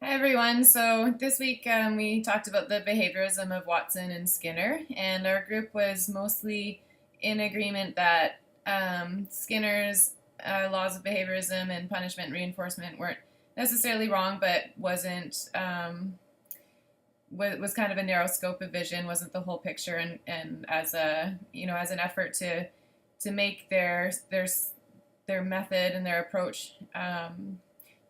Hi everyone. So this week we talked about the behaviorism of Watson and Skinner, and our group was mostly in agreement that Skinner's laws of behaviorism and punishment and reinforcement weren't necessarily wrong, but was kind of a narrow scope of vision, wasn't the whole picture, and as a as an effort to make their method and their approach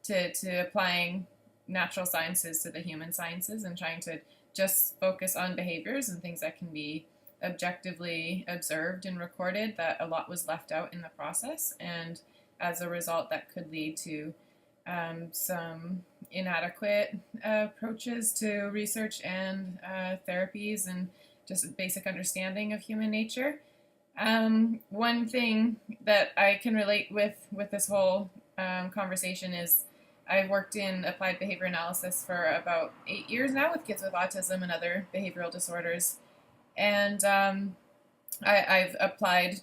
to applying natural sciences to the human sciences and trying to just focus on behaviors and things that can be objectively observed and recorded, that a lot was left out in the process. And as a result, that could lead to some inadequate approaches to research and therapies and just basic understanding of human nature. One thing that I can relate with this whole conversation is I've worked in applied behavior analysis for about 8 years now with kids with autism and other behavioral disorders, and I've applied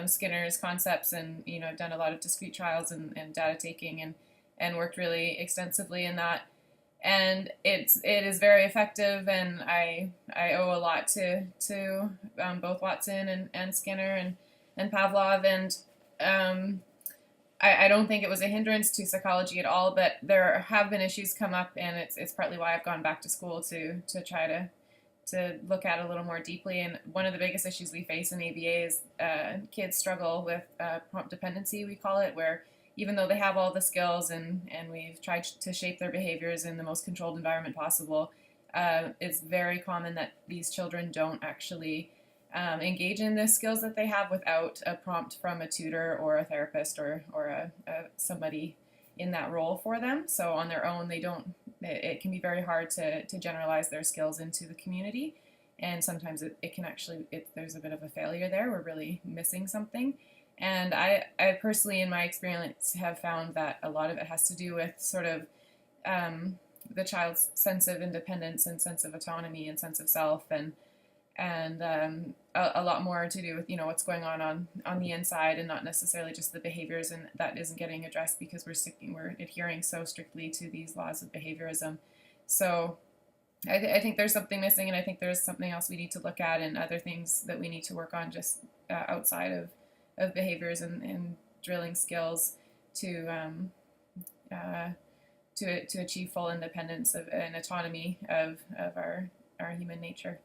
Skinner's concepts, and I've done a lot of discrete trials and data taking, and worked really extensively in that. And it is very effective, and I owe a lot to both Watson and Skinner and Pavlov, and I don't think it was a hindrance to psychology at all, but there have been issues come up, and it's partly why I've gone back to school to try to look at it a little more deeply. And one of the biggest issues we face in ABA is kids struggle with prompt dependency, we call it, where even though they have all the skills and we've tried to shape their behaviors in the most controlled environment possible, it's very common that these children don't actually engage in the skills that they have without a prompt from a tutor or a therapist or somebody in that role for them. So on their own, they don't. It can be very hard to generalize their skills into the community, and sometimes it can actually there's a bit of a failure there. We're really missing something. And I personally, in my experience, have found that a lot of it has to do with sort of the child's sense of independence and sense of autonomy and sense of self, and a lot more to do with what's going on the inside, and not necessarily just the behaviors, and that isn't getting addressed because we're adhering so strictly to these laws of behaviorism. So I think there's something missing, and I think there's something else we need to look at, and other things that we need to work on just outside of behaviors and drilling skills to to achieve full independence and autonomy of our human nature.